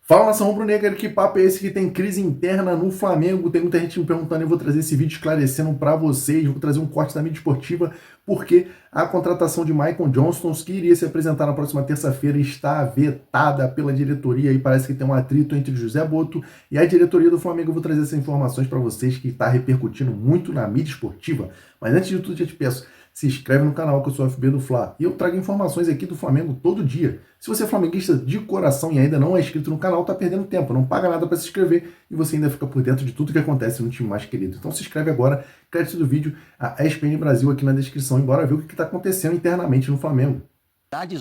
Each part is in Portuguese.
Fala, nação rubro-negra, que papo é esse que tem crise interna no Flamengo? Tem muita gente me perguntando, eu vou trazer esse vídeo esclarecendo para vocês, vou trazer um corte da mídia esportiva, porque a contratação de Maicon Johnston, que iria se apresentar na próxima terça-feira, está vetada pela diretoria e parece que tem um atrito entre José Botto e a diretoria do Flamengo. Eu vou trazer essas informações para vocês que está repercutindo muito na mídia esportiva. Mas antes de tudo, já te peço, se inscreve no canal que eu sou FB do Fla e eu trago informações aqui do Flamengo todo dia. Se você é flamenguista de coração e ainda não é inscrito no canal, tá perdendo tempo, não paga nada para se inscrever e você ainda fica por dentro de tudo que acontece no time mais querido. Então se inscreve agora, crédito do vídeo, a ESPN Brasil aqui na descrição e bora ver o que está acontecendo internamente no Flamengo.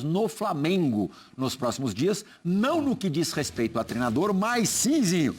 No Flamengo nos próximos dias, não no que diz respeito a treinador, mas sim, Zinho,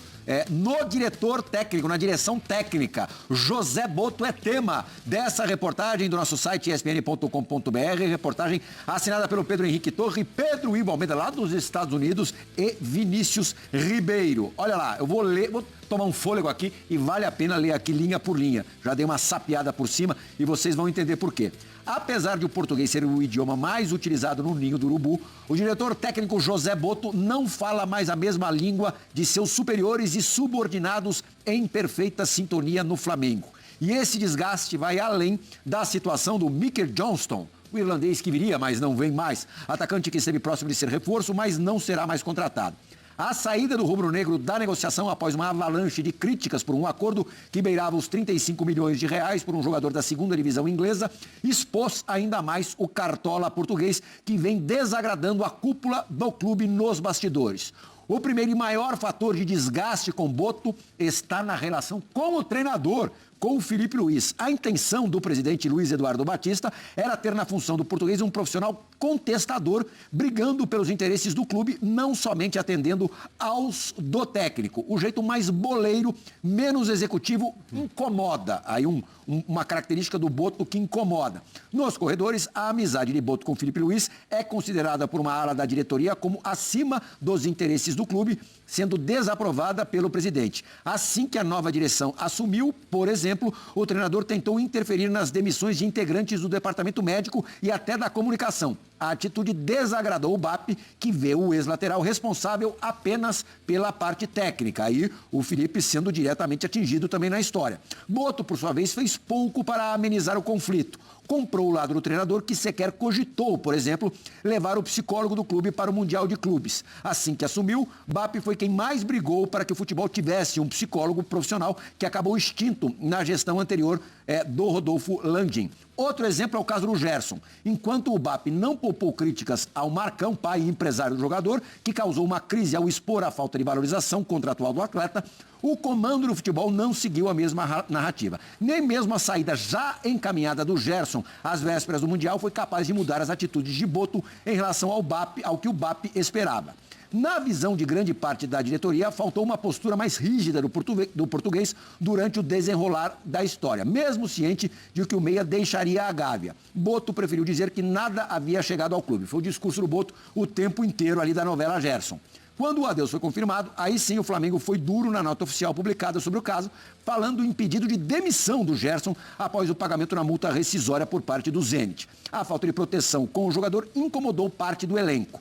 no diretor técnico, na direção técnica. José Botto é tema dessa reportagem do nosso site espn.com.br, reportagem assinada pelo Pedro Henrique Torre, Pedro Ivo Almeida, lá dos Estados Unidos, e Vinícius Ribeiro. Olha lá, eu vou ler, vou tomar um fôlego aqui e vale a pena ler aqui linha por linha. Já dei uma sapiada por cima e vocês vão entender por quê. Apesar de o português ser o idioma mais utilizado no ninho do urubu, o diretor técnico José Botto não fala mais a mesma língua de seus superiores e subordinados em perfeita sintonia no Flamengo. E esse desgaste vai além da situação do Maicon Johnston, o irlandês que viria, mas não vem mais, atacante que esteve próximo de ser reforço, mas não será mais contratado. A saída do rubro-negro da negociação após uma avalanche de críticas por um acordo que beirava os 35 milhões de reais por um jogador da segunda divisão inglesa expôs ainda mais o cartola português que vem desagradando a cúpula do clube nos bastidores. O primeiro e maior fator de desgaste com Botto está na relação com o treinador, com o Filipe Luís. A intenção do presidente Luiz Eduardo Batista era ter na função do português um profissional contestador, brigando pelos interesses do clube, não somente atendendo aos do técnico. O jeito mais boleiro, menos executivo, incomoda. Aí uma característica do Botto que incomoda. Nos corredores, a amizade de Botto com Filipe Luís é considerada por uma ala da diretoria como acima dos interesses do clube, sendo desaprovada pelo presidente. Assim que a nova direção assumiu, por exemplo, o treinador tentou interferir nas demissões de integrantes do departamento médico e até da comunicação. A atitude desagradou o BAP, que vê o ex-lateral responsável apenas pela parte técnica. Aí o Felipe sendo diretamente atingido também na história. Botto, por sua vez, fez pouco para amenizar o conflito. Comprou o lado do treinador que sequer cogitou, por exemplo, levar o psicólogo do clube para o Mundial de Clubes. Assim que assumiu, BAP foi quem mais brigou para que o futebol tivesse um psicólogo profissional que acabou extinto na gestão anterior do Rodolfo Landim. Outro exemplo é o caso do Gerson. Enquanto o BAP não poupou críticas ao Marcão, pai e empresário do jogador, que causou uma crise ao expor a falta de valorização contratual do atleta, o comando do futebol não seguiu a mesma narrativa. Nem mesmo a saída já encaminhada do Gerson às vésperas do Mundial foi capaz de mudar as atitudes de Botto em relação ao BAP, ao que o BAP esperava. Na visão de grande parte da diretoria, faltou uma postura mais rígida do português durante o desenrolar da história, mesmo ciente de que o meia deixaria a Gávea. Botto preferiu dizer que nada havia chegado ao clube. Foi o discurso do Botto o tempo inteiro ali da novela Gerson. Quando o adeus foi confirmado, aí sim o Flamengo foi duro na nota oficial publicada sobre o caso, falando em pedido de demissão do Gerson após o pagamento da multa rescisória por parte do Zenit. A falta de proteção com o jogador incomodou parte do elenco.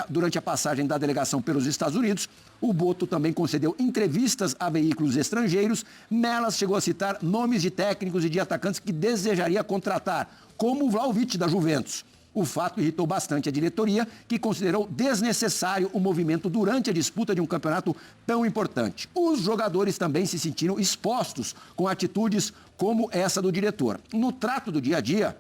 Durante a passagem da delegação pelos Estados Unidos, o Botto também concedeu entrevistas a veículos estrangeiros. Nelas chegou a citar nomes de técnicos e de atacantes que desejaria contratar, como o Vlahovic da Juventus. O fato irritou bastante a diretoria, que considerou desnecessário o movimento durante a disputa de um campeonato tão importante. Os jogadores também se sentiram expostos com atitudes como essa do diretor. No trato do dia a dia,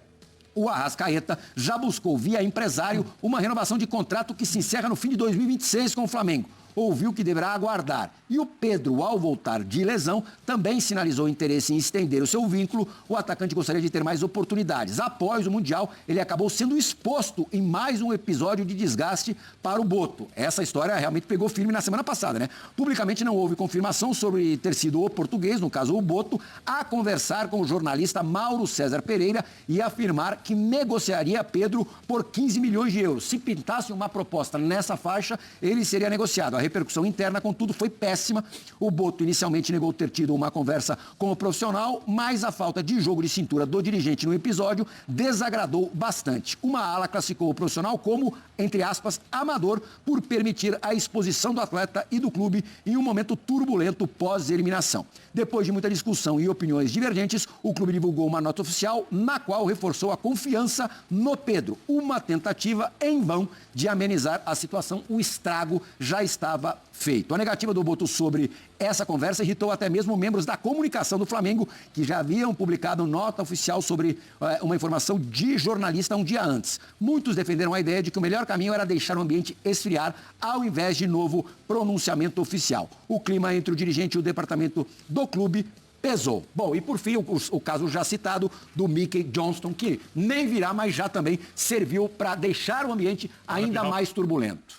o Arrascaeta já buscou via empresário uma renovação de contrato que se encerra no fim de 2026 com o Flamengo. Ouviu que deverá aguardar. E o Pedro, ao voltar de lesão, também sinalizou interesse em estender o seu vínculo. O atacante gostaria de ter mais oportunidades. Após o Mundial, ele acabou sendo exposto em mais um episódio de desgaste para o Botto. Essa história realmente pegou firme na semana passada, né? Publicamente não houve confirmação sobre ter sido o português, no caso o Botto, a conversar com o jornalista Mauro César Pereira e afirmar que negociaria Pedro por 15 milhões de euros. Se pintasse uma proposta nessa faixa, ele seria negociado. A repercussão interna, contudo, foi péssima. O Boto inicialmente negou ter tido uma conversa com o profissional, mas a falta de jogo de cintura do dirigente no episódio desagradou bastante. Uma ala classificou o profissional como, entre aspas, amador, por permitir a exposição do atleta e do clube em um momento turbulento pós-eliminação. Depois de muita discussão e opiniões divergentes, o clube divulgou uma nota oficial na qual reforçou a confiança no Pedro. Uma tentativa em vão de amenizar a situação. O estrago já estava feito. A negativa do Boto sobre essa conversa irritou até mesmo membros da comunicação do Flamengo, que já haviam publicado nota oficial sobre uma informação de jornalista um dia antes. Muitos defenderam a ideia de que o melhor caminho era deixar o ambiente esfriar ao invés de novo pronunciamento oficial. O clima entre o dirigente e o departamento do clube pesou. Bom, e por fim, o caso já citado do Mickey Johnston, que nem virá, mas já também serviu para deixar o ambiente ainda mais turbulento.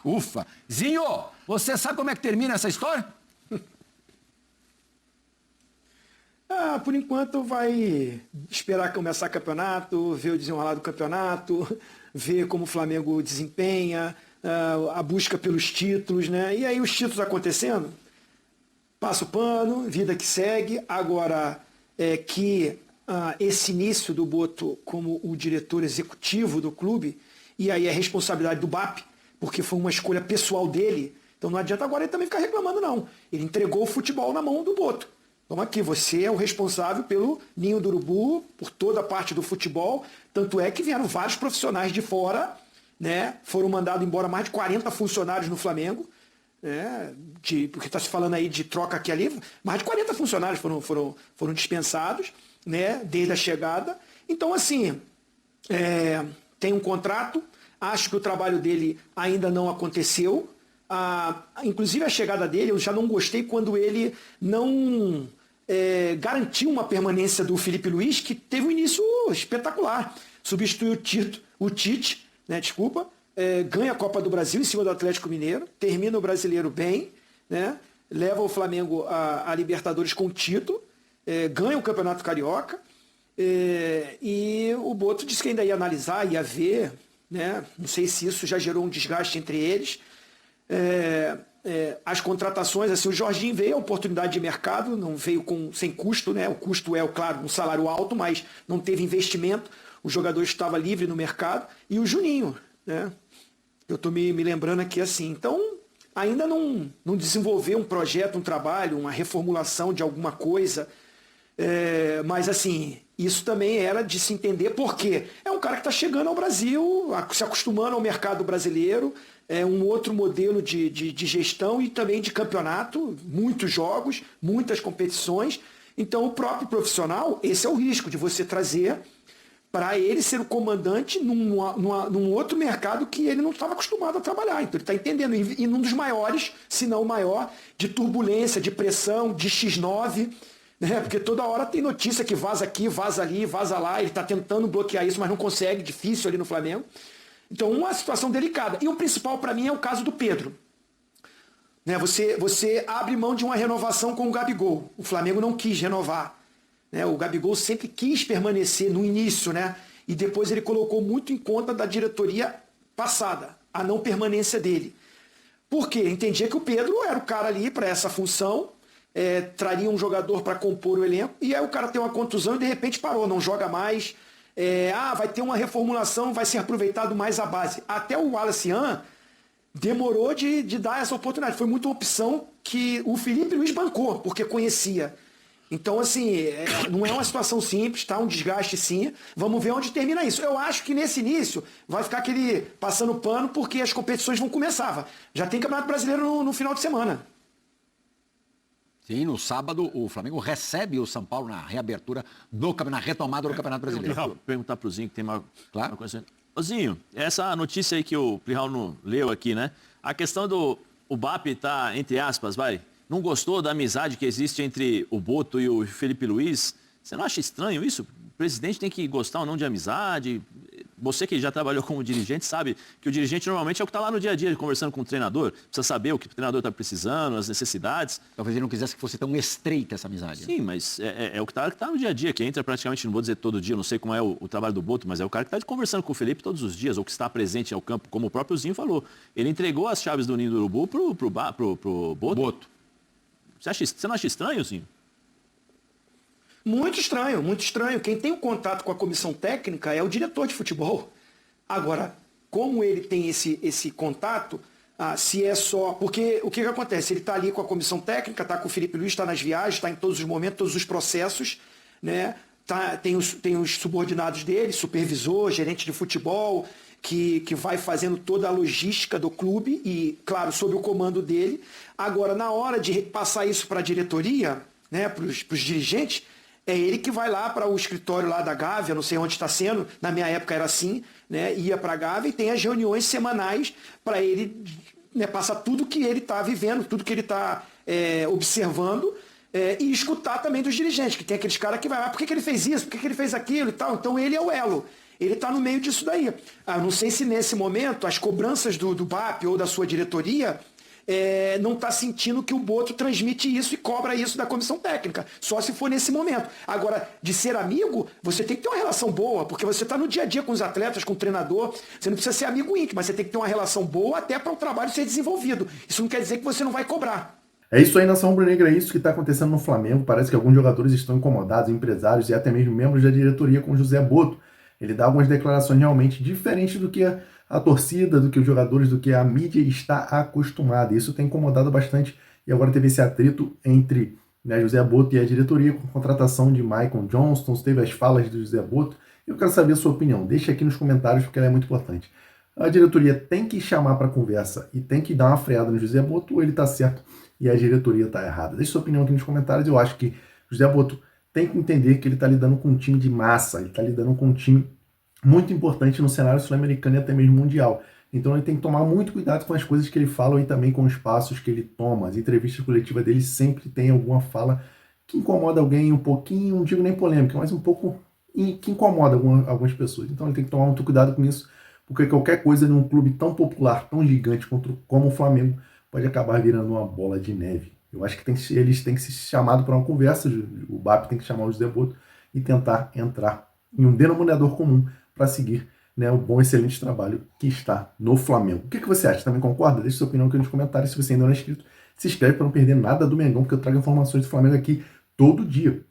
Ufa! Zinho, você sabe como é que termina essa história? Por enquanto vai esperar começar o campeonato, ver o desenrolar do campeonato, ver como o Flamengo desempenha, a busca pelos títulos, né? E aí os títulos acontecendo, passa o pano, vida que segue. Agora, esse início do Boto como o diretor executivo do clube, e aí é responsabilidade do BAP, porque foi uma escolha pessoal dele, então não adianta agora ele também ficar reclamando, não. Ele entregou o futebol na mão do Boto. Então aqui, você é o responsável pelo Ninho do Urubu, por toda a parte do futebol, tanto é que vieram vários profissionais de fora, né? Foram mandados embora mais de 40 funcionários no Flamengo, porque está se falando aí de troca aqui e ali, mais de 40 funcionários foram dispensados, né, desde a chegada. Então, assim, tem um contrato, acho que o trabalho dele ainda não aconteceu. Inclusive a chegada dele, eu já não gostei quando ele não garantiu uma permanência do Felipe Luiz, que teve um início espetacular. Substituiu o Tite, né, ganha a Copa do Brasil em cima do Atlético Mineiro, termina o Brasileiro bem, né, leva o Flamengo a Libertadores com título, ganha o Campeonato Carioca, e o Boto disse que ainda ia analisar, ia ver, né, não sei se isso já gerou um desgaste entre eles. As contratações, assim, o Jorginho veio a oportunidade de mercado, não veio sem custo, né? O custo claro, um salário alto, mas não teve investimento, o jogador estava livre no mercado, e o Juninho, né? Eu estou me lembrando aqui assim, então ainda não desenvolveu um projeto, um trabalho, uma reformulação de alguma coisa, mas assim, isso também era de se entender, porque é um cara que está chegando ao Brasil, se acostumando ao mercado brasileiro, é um outro modelo de gestão e também de campeonato, muitos jogos, muitas competições. Então o próprio profissional, esse é o risco de você trazer para ele ser o comandante num outro mercado que ele não estava acostumado a trabalhar. Então ele está entendendo, e num dos maiores, se não o maior, de turbulência, de pressão, de X9, né? Porque toda hora tem notícia que vaza aqui, vaza ali, vaza lá, ele está tentando bloquear isso, mas não consegue, difícil ali no Flamengo. Então, uma situação delicada. E o principal para mim é o caso do Pedro. Né? Você abre mão de uma renovação com o Gabigol. O Flamengo não quis renovar. Né? O Gabigol sempre quis permanecer no início, né? E depois ele colocou muito em conta da diretoria passada, a não permanência dele. Por quê? Entendia que o Pedro era o cara ali para essa função, traria um jogador para compor o elenco, e aí o cara tem uma contusão e de repente parou, não joga mais. Vai ter uma reformulação, vai ser aproveitado mais a base. Até o Wallace Yan demorou de dar essa oportunidade. Foi muita opção que o Felipe Luiz bancou, porque conhecia. Então, assim, não é uma situação simples, tá? Um desgaste sim. Vamos ver onde termina isso. Eu acho que nesse início vai ficar aquele passando pano, porque as competições vão começar. Já tem Campeonato Brasileiro no final de semana. Sim, no sábado o Flamengo recebe o São Paulo na reabertura na retomada do Campeonato Brasileiro. Eu vou perguntar pro Zinho, que tem uma coisa. Ô Zinho, essa notícia aí que o Plihal não leu aqui, né? A questão do BAP tá, entre aspas, não gostou da amizade que existe entre o Boto e o Felipe Luiz? Você não acha estranho isso? O presidente tem que gostar ou não de amizade? você que já trabalhou como dirigente sabe que o dirigente normalmente é o que está lá no dia a dia conversando com o treinador, precisa saber o que o treinador está precisando, as necessidades. Talvez ele não quisesse que fosse tão estreita essa amizade. Sim, mas é o que tá no dia a dia, que entra praticamente, não vou dizer todo dia, não sei como é o trabalho do Boto, mas é o cara que está conversando com o Felipe todos os dias, ou que está presente ao campo, como o próprio Zinho falou. Ele entregou as chaves do Ninho do Urubu pro Boto. Você não acha estranho, Zinho? Muito estranho, muito estranho. Quem tem o contato com a comissão técnica é o diretor de futebol. Agora, como ele tem esse contato, se é só... Porque o que acontece? Ele está ali com a comissão técnica, está com o Felipe Luiz, está nas viagens, está em todos os momentos, todos os processos, né? Tem os subordinados dele, supervisor, gerente de futebol, que vai fazendo toda a logística do clube e, claro, sob o comando dele. Agora, na hora de passar isso para a diretoria, né, para os dirigentes, é ele que vai lá para o escritório lá da Gávea, não sei onde está sendo, na minha época era assim, né, ia para a Gávea e tem as reuniões semanais para ele, né, passar tudo que ele está vivendo, tudo que ele está observando, e escutar também dos dirigentes, que tem aqueles caras que vai lá, por que ele fez isso, por que ele fez aquilo e tal. Então ele é o elo. Ele está no meio disso daí. Não sei se nesse momento as cobranças do BAP ou da sua diretoria não está sentindo que o Boto transmite isso e cobra isso da comissão técnica. Só se for nesse momento. Agora, de ser amigo, você tem que ter uma relação boa, porque você está no dia a dia com os atletas, com o treinador. Você não precisa ser amigo íntimo, mas você tem que ter uma relação boa até para o trabalho ser desenvolvido. Isso não quer dizer que você não vai cobrar. É isso aí, nação rubro-negra, é isso que está acontecendo no Flamengo. Parece que alguns jogadores estão incomodados, empresários e até mesmo membros da diretoria com o José Boto. Ele dá algumas declarações realmente diferentes do que a torcida, do que os jogadores, do que a mídia está acostumada. Isso tem incomodado bastante e agora teve esse atrito entre, né, José Boto e a diretoria com a contratação de Maicon Johnston. Teve as falas do José Boto. Eu quero saber a sua opinião. Deixa aqui nos comentários porque ela é muito importante. A diretoria tem que chamar para conversa e tem que dar uma freada no José Boto, ou ele está certo e a diretoria está errada? Deixe sua opinião aqui nos comentários. Eu acho que José Boto tem que entender que ele está lidando com um time de massa, ele está lidando com um time muito importante no cenário sul-americano e até mesmo mundial. Então ele tem que tomar muito cuidado com as coisas que ele fala e também com os passos que ele toma. As entrevistas coletivas dele sempre tem alguma fala que incomoda alguém um pouquinho, não digo nem polêmica, mas um pouco que incomoda algumas pessoas. Então ele tem que tomar muito cuidado com isso, porque qualquer coisa num clube tão popular, tão gigante como o Flamengo, pode acabar virando uma bola de neve. Eu acho que eles têm que ser chamados para uma conversa, o BAP tem que chamar o José Boto e tentar entrar em um denominador comum para seguir, né, o bom, excelente trabalho que está no Flamengo. O que você acha? Também concorda? Deixe sua opinião aqui nos comentários. Se você ainda não é inscrito, se inscreve para não perder nada do Mengão, porque eu trago informações do Flamengo aqui todo dia.